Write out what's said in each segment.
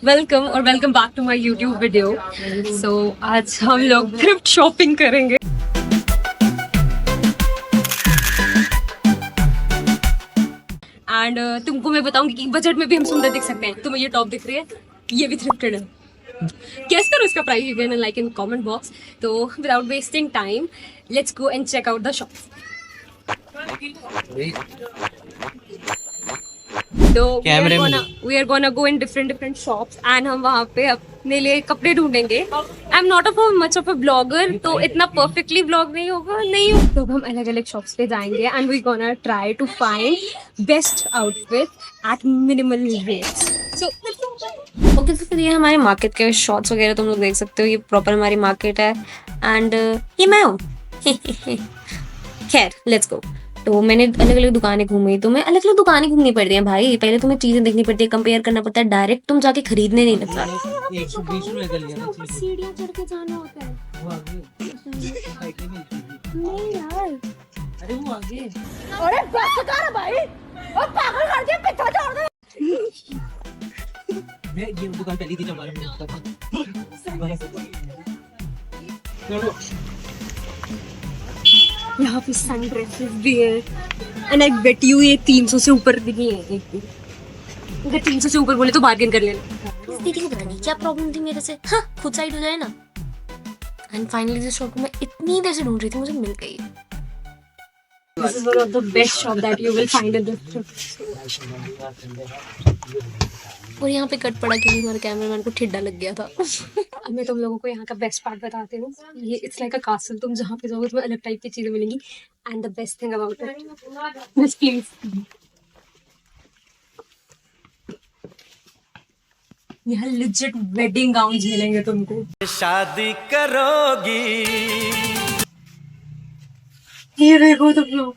Welcome और welcome back to my YouTube video. So आज हम लोग थ्रिफ्ट शॉपिंग करेंगे एंड तुमको मैं बताऊंगी कि बजट में भी हम सुंदर दिख सकते हैं। तुम्हें ये टॉप दिख रही है, ये भी थ्रिफ्टेड है। गेस करो इसका price, you can like in comment box. तो without wasting time let's go and check out the shop. तो we are gonna go in different shops and हम वहाँ पे अपने लिए कपड़े ढूंढेंगे। I am not of much of a blogger, तो इतना परफेक्टली ब्लॉग नहीं होगा, नहीं हो तो हम अलग अलग शॉप्स पे जाएंगे and we gonna try to find best outfit at minimal rates. So okay, तो फिर ये हमारे मार्केट के शॉट्स वगैरह तुम लोग देख सकते हो। ये प्रॉपर हमारी मार्केट है एंड ये मैं हूँ। खैर लेट्स गो। तो मैंने अलग अलग दुकानें घूमी, तो मैं अलग अलग दुकानें घूमनी पड़ती हैं भाई। पहले तुम्हें चीजें देखनी पड़ती है, कंपेयर करना पड़ता है, डायरेक्ट तुम जाके खरीदने नहीं लगता। सीढ़ियां चढ़ के जाना होता है। नहीं यार, अरे वो आगे। अरे बस कर भाई, ओ पागल कर दिया, पीछे छोड़ दे। मैं ये दुकान पहली थी जब यहाँ पे सन ड्रेसेस भी है एंड आई बेट यू ये 300 से ऊपर भी नहीं है। एक भी अगर 300 से ऊपर बोले तो बार्गेन कर लेना। इस दीदी को पता नहीं क्या प्रॉब्लम थी मेरे से, हाँ खुद साइड हो जाए ना। एंड फाइनली जिस शॉप को मैं इतनी देर से ढूंढ रही थी मुझे मिल गई। This is one of the best shop that you will find in this. और यहाँ पे कट पड़ा क्योंकि हमारे कैमरामैन को ठिड्डा लग गया था। अब मैं तुम लोगों को यहाँ का बेस्ट पार्ट बताती हूँ। ये इट्स लाइक अ कासल, तुम जहाँ पे जाओगे तुम्हें अलग टाइप की चीजें मिलेंगी and the best thing about it, this please, यहाँ लेजिट वेडिंग गाउन मिलेंगे तुमको। शादी करोगी ये देखो तुम लोग,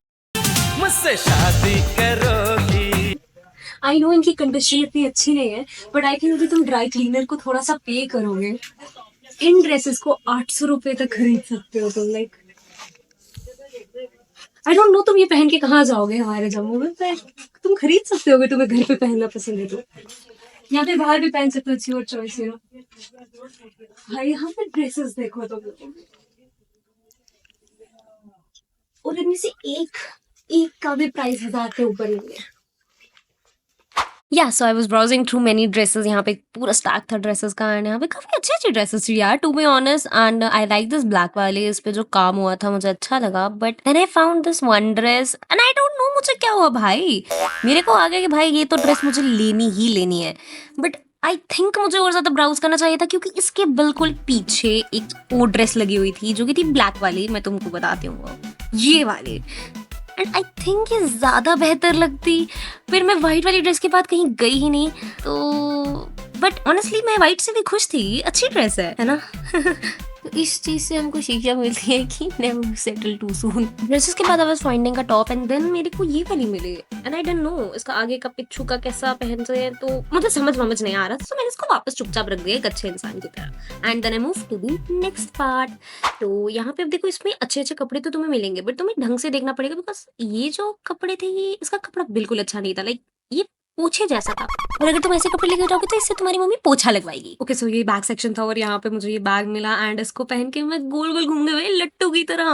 मुझसे शादी करोगी। आई नो इनकी कंडीशन इतनी अच्छी नहीं है, बट आई थिंक तुम ड्राई क्लीनर को थोड़ा सा पे करोगे, इन ड्रेसेस को 800 रुपए तक खरीद सकते हो तुम। लाइक आई डोंट नो तुम ये पहन के कहाँ जाओगे हमारे जम्मू में, पर तुम खरीद सकते होगे, तुम्हें घर पे पहनना पसंद है तो यहाँ पे बाहर भी पहन सकते हो, अच्छी और चॉइस है। भाई यहाँ पे ड्रेसेस देखो तुम, और इनमें से एक का भी प्राइस 1000 के ऊपर नहीं है। Yeah so I was browsing through many dresses. यहाँ पे पूरा स्टैक था ड्रेसेस का एंड यहाँ पे काफी अच्छी अच्छी ड्रेसेस थी यार, to be honest. And I like this black वाली, इस पे जो काम हुआ था मुझे अच्छा लगा। But then I found this one dress and I don't know मुझे क्या हुआ भाई, मेरे को आ गया कि भाई ये तो ड्रेस मुझे लेनी ही लेनी है। बट आई थिंक मुझे और ज्यादा ब्राउज करना चाहिए था, क्योंकि इसके बिल्कुल पीछे एक और ड्रेस लगी हुई थी जो कि थी ब्लैक वाली। मैं तुमको बताती हूँ, ये वाली। एंड आई थिंक ये ज़्यादा बेहतर लगती, फिर मैं वाइट वाली ड्रेस के बाद कहीं गई ही नहीं। तो बट ऑनेस्टली मैं वाइट से भी खुश थी, अच्छी ड्रेस है ना। तो इस चीज़ से हमको शिक्षा मिलती है कि never settle too soon. Dresses के बाद I was finding a top and then मेरे को ये वाली मिली एंड आई डोंट नो इसका आगे का पिच्छू का कैसा पहन रहे हैं, तो मुझे समझ नहीं आ रहा, तो मैंने इसको वापस चुपचाप रख दिया एक अच्छे इंसान की तरह। And then I move to the next part. तो यहाँ पे अब देखो, इसमें अच्छे अच्छे कपड़े तो तुम्हें मिलेंगे, बट तुम्हें ढंग से देखना पड़ेगा, बिकॉज ये जो कपड़े थे ये इसका कपड़ा बिल्कुल अच्छा नहीं था। लाइक ये पोछे जैसा था, और अगर तुम ऐसे कपड़े लेके जाओगे तो इससे तुम्हारी मम्मी पोछा लगवाएगी। ओके सो ये बैग सेक्शन था और यहाँ पे मुझे ये बैग मिला एंड इसको पहन के मैं गोल गोल घूमने गई लट्टू की तरह।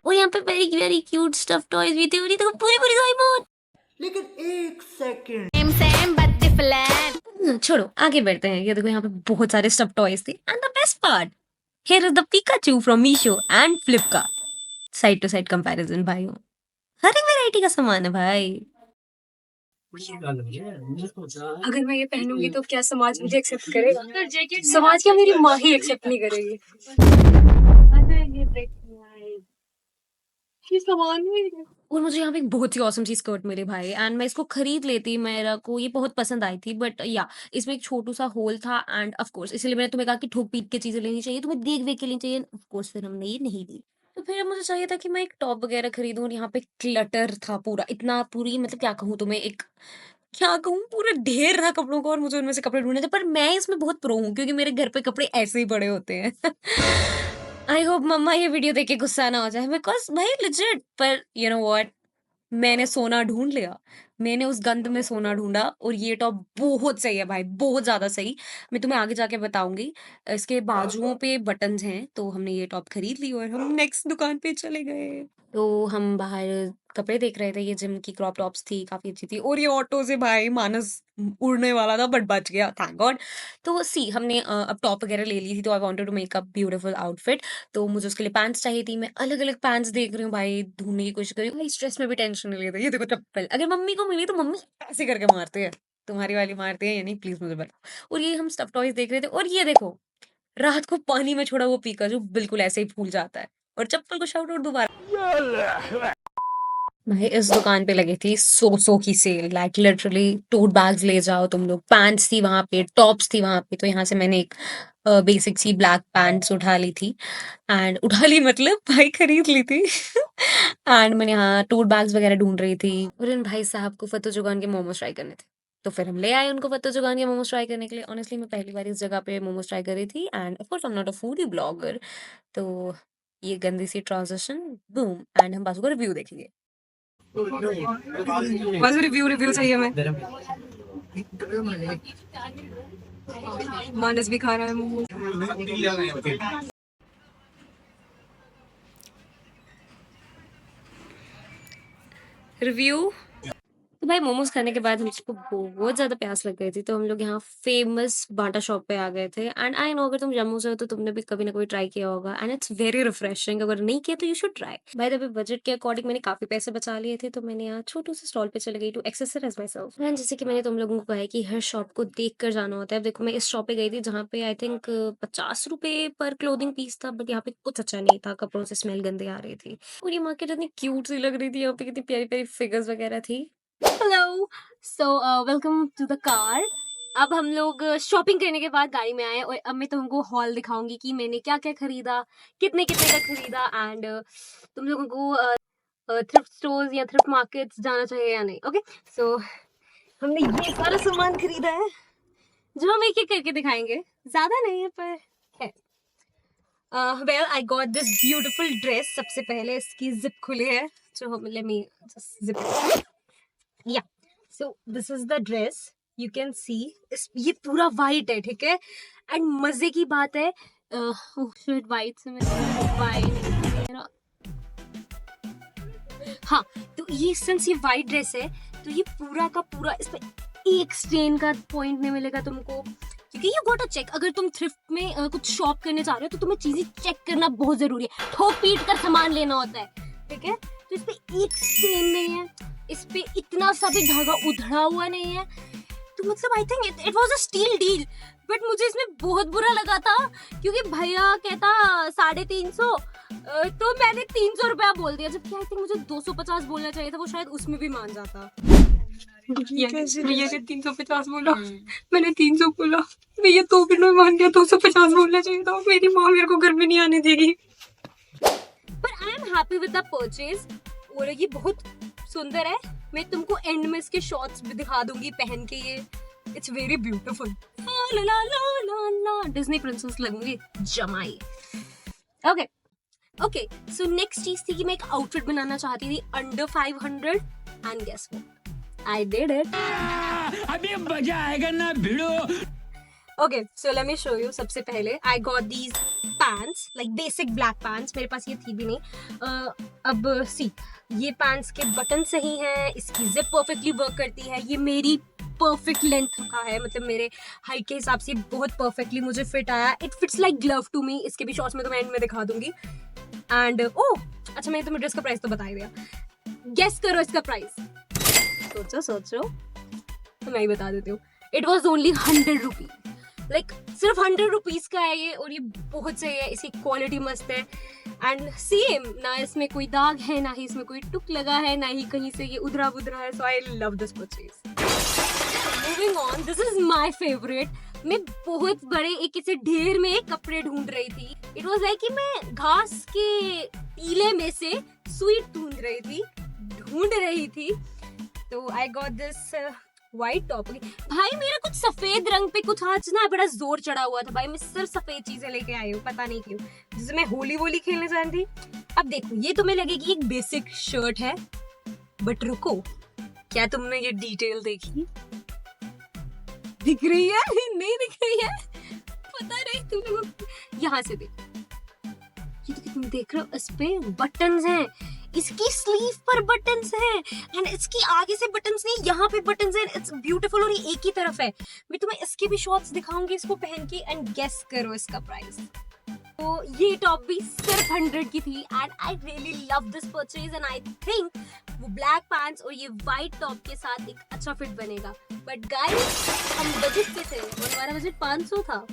और यहाँ पे very very cute stuff toys भी थे, और ये देखो पूरी पूरी साइमोन। लेकिन एक सेकंड छोड़ो, आगे बढ़ते हैं। ये देखो यहाँ पे बहुत सारे स्टफ टॉयज थे and the best part, here is the Pikachu from Meesho and Flipkart. Side to side comparison भाई, हर एक वैरायटी का सामान है भाई। अगर मैं ये पहनूंगी तो क्या समाज मुझे एक्सेप्ट करेगा? समाज क्या मेरी माँ ही एक्सेप्ट नहीं करेगी। ये सामान में और मुझे यहाँ पे एक बहुत ही औसम सी स्कर्ट मिली भाई एंड मैं इसको खरीद लेती, मेरा को ये बहुत पसंद आई थी। बट या इसमें एक छोटू सा होल था एंड ऑफ कोर्स इसलिए मैंने तुम्हें कहा कि ठोक पीट के चीजें लेनी चाहिए, तुम्हें देख देख के लेनी चाहिए। ऑफ कोर्स फिर हमने ये नहीं ली। तो फिर मुझे चाहिए था कि मैं एक टॉप वगैरह खरीदूं और यहाँ पे क्लटर था पूरा, इतना पूरी मतलब क्या कहूँ तुम्हें, एक क्या कहूँ पूरा ढेर था कपड़ों का और मुझे उनमें से कपड़े ढूंढने थे। पर मैं इसमें बहुत प्रो हूँ क्योंकि मेरे घर पे कपड़े ऐसे ही पड़े होते हैं। आई होप मम्मा ये वीडियो देख के गुस्सा ना हो जाए, बिकॉज भाई लिजिट। पर यू नो व्हाट, मैंने सोना ढूँढ लिया। मैंने उस गंद में सोना ढूँढा और ये टॉप बहुत सही है भाई, बहुत ज़्यादा सही। मैं तुम्हें आगे जाके बताऊँगी। इसके बाजुओं पे बटन्स हैं, तो हमने ये टॉप खरीद ली और हम नेक्स्ट दुकान पे चले गए। तो हम बाहर कपड़े देख रहे थे, ये जिम की क्रॉप टॉप्स थी, काफ़ी अच्छी थी और ये ऑटो से भाई मानस उड़ने वाला था बट बच गया, थैंक गॉड। तो हमने अब टॉप वगैरह ले ली थी, तो I wanted to make a beautiful outfit. तो मुझे उसके लिए पैंट्स चाहिए थी। मैं अलग-अलग पैंट्स देख रही हूँ भाई, ढूँढने की कोशिश कर रही हूँ। भाई स्ट्रेस में भी टेंशन नहीं लेते। ये देखो चप्पल, अगर मम्मी को मिली तो मम्मी ऐसे करके मारती है। तुम्हारी वाली मारती है या नहीं प्लीज़ मुझे बताओ। और ये हम स्टफ़ टॉयज़ देख रहे थे और ये देखो, रात को पानी में छोड़ा वो पिकाचू बिल्कुल ऐसे ही फूल जाता है और चप्पल को शाउट आउट दोबारा। भाई इस दुकान पे लगी थी सौ की सेल, लाइक लिटरली टोट बैग्स ले जाओ तुम लोग, पैंट्स थी वहां पे, टॉप्स थी वहां पे। तो यहाँ से मैंने एक बेसिक सी ब्लैक पैंट्स उठा ली थी एंड उठा ली मतलब भाई खरीद ली थी। एंड मैंने यहाँ टोट बैग्स वगैरह ढूंढ रही थी और इन भाई साहब को फतेह जुगान के मोमोज ट्राई करने थे, तो फिर हम ले आए उनको फतेह जुगान के मोमोज ट्राई करने के लिए। ऑनेस्टली मैं पहली बार इस जगह पे मोमोज ट्राई कर रही थी end of course I am not a foodie blogger. तो ये गंदी सी ट्रांजिशन, बूम, एंड हम बाजू का रिव्यू देखेंगे। बस रिव्यू रिव्यू चाहिए हमें। मानस भी खा रहा है मोमोज। रिव्यू। तो भाई मोमोज खाने के बाद हमको बहुत ज्यादा प्यास लग गई थी, तो हम लोग यहाँ फेमस बाटा शॉप पे आ गए थे। एंड आई नो अगर तुम जम्मू से हो तो तुमने भी कभी ना कभी ट्राई किया होगा एंड इट्स वेरी रिफ्रेशिंग। अगर नहीं किया तो यू शुड ट्राई। भाई तभी बजट के अकॉर्डिंग मैंने काफी पैसे बचा लिए थे, तो मैंने यहाँ छोटू से स्टॉल पे चले गई to accessorize myself. And जैसे कि मैंने तुम लोगों को कहा है कि हर शॉप को देख कर जाना होता है। अब देखो मैं इस शॉप पे गई थी जहाँ पे आई थिंक 50 रुपए पर क्लोथिंग पीस था, बट यहाँ पे कुछ अच्छा नहीं था, कपड़ों से स्मेल गंदी आ रही थी। और ये मार्केट इतनी क्यूट सी लग रही थी, यहाँ पे कितनी प्यारी प्यारी फिगर्स वगैरह थी। Hello, so welcome to the car. अब हम लोग शॉपिंग करने के बाद गाड़ी में आए और अब मैं तुमको हॉल दिखाऊंगी कि मैंने क्या क्या खरीदा, कितने कितने का खरीदा। एंड तुम लोगों को थ्रिफ्ट स्टोर्स या थ्रिफ्ट मार्केट्स जाना चाहिए या नहीं। ओके, सो हमने ये सारा सामान खरीदा है जो हम एक एक करके दिखाएंगे, ज्यादा नहीं है पर है। Well I got this beautiful dress. सबसे पहले इसकी जिप खुली है, जो let me just zip. Yeah so this is the dress, you can see. ये पूरा वाइट है, ठीक है। एंड मजे की बात है, शर्ट वाइट से मैं वाइट, हाँ, तो ये सिंस ये वाइट ड्रेस है तो ये पूरा का पूरा इसमें एक स्टेन का पॉइंट नहीं मिलेगा तुमको, क्योंकि यू गोट चेक। अगर तुम थ्रिफ्ट में कुछ शॉप करने जा रहे हो तो तुम्हें चीजें चेक करना बहुत जरूरी है, ठोक पीट कर सामान लेना होता है, ठीक है। तो इस पे एक स्टेन नहीं है, इस पे इतना सा भी धागा उधड़ा हुआ नहीं है, तो मतलब I think it was a steal deal. But मुझे इसमें बहुत बुरा लगा था क्योंकि भैया कहता 350, तो मैंने 300 रुपया बोल दिया, जबकि आई थिंक मुझे 250 बोलना चाहिए था, वो शायद उसमें भी मान जाता। भैया ने 350 बोला, मैंने 300 बोला, भैया तो भी नहीं मान गया, 250 बोलना चाहिए था। मेरी माँ मेरे को घर में नहीं आने देगी। पर I am happy with the purchase और ये बहुत सुंदर है। मैं तुमको एंड में इसके शॉट्स भी दिखा दूंगी पहन के, ये इट्स वेरी ब्यूटीफुल। ला ला ला ला ला डिज्नी प्रिंसेस लगूंगी जमाई। ओके ओके, सो नेक्स्ट चीज थी कि मैं एक आउटफिट बनाना चाहती थी under 500 and guess what, I did it. अभी मजा आएगा ना भिड़ो। Okay, so let me show you. सबसे पहले I got these pants, like basic black pants, मेरे पास ये थी भी नहीं। अब सी, ये पैंट्स के बटन सही हैं, इसकी जिप परफेक्टली वर्क करती है, ये मेरी परफेक्ट लेंथ का है, मतलब मेरे हाइट के हिसाब से बहुत परफेक्टली मुझे फिट आया। It fits like glove to me. इसके भी शॉर्ट्स में तो मैं एंड में दिखा दूंगी। एंड अच्छा, मैंने तुम्हें ड्रेस का प्राइस तो बता ही दिया, गेस करो इसका प्राइस। सोचो सोचो, तो मैं ही बता देती हूँ। It was only 100 rupees, like सिर्फ 100 रुपीज का है ये, और ये बहुत सही है, इसकी क्वालिटी मस्त है। एंड सेम, ना इसमें कोई दाग है, ना ही इसमें कोई टुक लगा है, ना ही कहीं से ये उधरा बुधरा है। So I love this purchase. Moving on, this is my favourite. मैं बहुत बड़े एक ऐसे ढेर में कपड़े ढूंढ रही थी। इट वाज लाइक कि मैं घास के टीले में से स्वीट ढूंढ रही थी। तो I got this white top. भाई मेरा कुछ सफेद रंग पे कुछ आज ना बड़ा जोर चढ़ा हुआ था भाई, मैं सिर्फ सफेद चीजें लेके आई हूँ, पता नहीं क्यों, जिससे मैं होली खेलने जानी थी। अब देखो, ये तुम्हें लगेगी एक बेसिक शर्ट है, बट रुको, क्या तुमने ये डिटेल देखी? दिख रही है? नहीं दिख रही है, पता नहीं। तुम लोग यहाँ से देखो, ये तो तुम देख रहे हो, इस पे बटन्स हैं, इसकी स्लीव पर बटन्स हैं, एंड इसकी आगे से बटन्स नहीं, यहाँ पे बटन्स हैं। इट्स ब्यूटीफुल, और ये एक ही तरफ है। मैं तुम्हें इसके भी शॉट्स दिखाऊंगी इसको पहन के, एंड गेस करो इसका प्राइस। तो ये टॉप भी सिर्फ 100 की थी, and I really love this purchase, and I think वो ब्लैक पैंट्स और ये व्हाइट टॉप के साथ एक अच्छा फिट बनेगा। बट गाइस, हम बजट पे थे और हमारा बजट 500 था,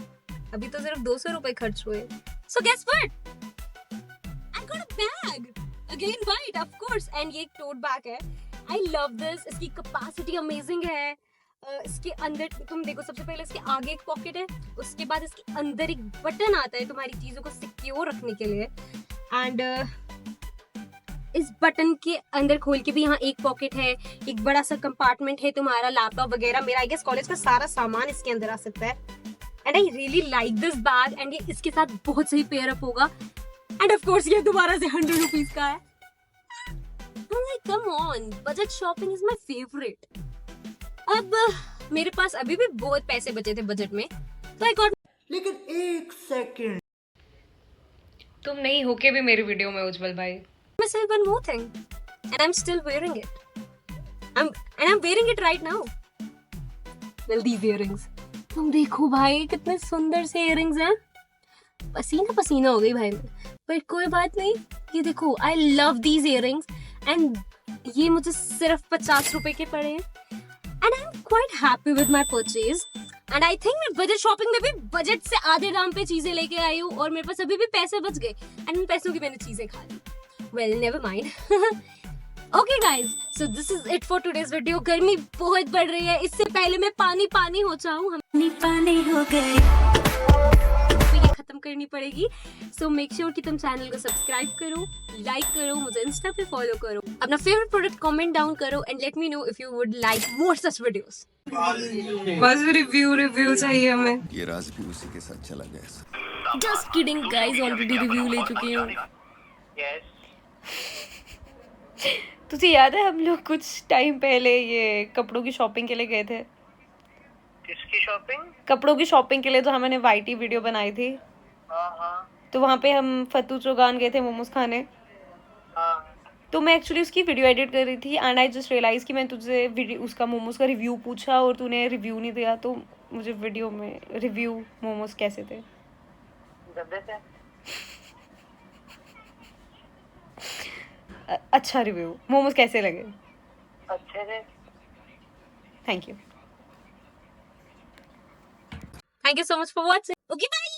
अभी तो सिर्फ 200 रुपए खर्च हुए। So guess what, I got a bag again white of course, and ये एक टोट बैग है। आई लव दिस, इसकी कैपेसिटी अमेजिंग है। इसके अंदर तुम देखो, सबसे पहले इसके आगे एक पॉकेट है, उसके बाद इसके अंदर एक बटन आता है तुम्हारी चीजों को सिक्योर रखने के लिए, एंड इस बटन के अंदर खोल के भी यहाँ एक पॉकेट है, एक बड़ा सा कंपार्टमेंट है तुम्हारा लैपटॉप वगैरह। मेरा आई गेस कॉलेज का सारा सामान इसके अंदर आ सकता है, and I really like this bag, and ये इसके साथ बहुत सही पेयर अप होगा। एंड ऑफ कोर्स ये दोबारा से 100 रुपीज का है। Come on, budget shopping is my favourite. अब मेरे पास अभी भी बहुत पैसे बचे थे बजट में, तो आई गॉट। लेकिन एक सेकंड, तुम नहीं होके भी मेरी वीडियो में उज्जवल भाई। myself one more thing, and I'm still wearing it. I'm wearing it right now. Well, these earrings. तुम देखो भाई, कितने सुंदर से earrings हैं। पसीना पसीना हो गई भाई मैं, पर कोई बात नहीं। ये देखो, I love these earrings, and ये मुझे सिर्फ 50 रुपए के पड़े हैं, and I'm quite happy with my purchase. And I think मैं बजट शॉपिंग में भी बजट से आधे दाम पे चीजें लेके आई हूँ, और मेरे पास अभी भी पैसे बच गए, एंड उन पैसों की मैंने चीजें खा ली। Well, never mind. Okay guys, so this is it for today's video. गर्मी बहुत बढ़ रही है, इससे पहले मैं पानी हो जाऊँ, हम पानी हो गए, तो ये खत्म करनी पड़ेगी। So make sure कि तुम चैनल को सब्सक्राइब करो, लाइक करो, मुझे इंस्टा पे फॉलो करो, अपना फेवरेट प्रोडक्ट कमेंट डाउन करो, and let me know if you would like more such videos. बस रिव्यू चाहिए हमें। ये राज भी उसी के साथ चला गया। Just kidding guys, already review ले चुकी हूँ। तुझे याद है हम लोग कुछ टाइम पहले ये कपड़ों की शॉपिंग के लिए गए थे? किसकी शॉपिंग? कपड़ों की शॉपिंग के लिए, तो हमने वाईटी वीडियो बनाई थी। हाँ। तो वहाँ पे हम फतू चौगान गए थे मोमोज खाने। हाँ। तो मैं एक्चुअली उसकी वीडियो एडिट कर रही थी, एंड आई जस्ट रियलाइज कि मैंने तुझसे उसका मोमोज का रिव्यू पूछा और तूने रिव्यू नहीं दिया, तो मुझे वीडियो में रिव्यू मोमोज कैसे थे। गंदे थे। अच्छा रिव्यू, मोमोज कैसे लगे? अच्छे थे। Thank you. Thank you so much for watching. Okay, bye.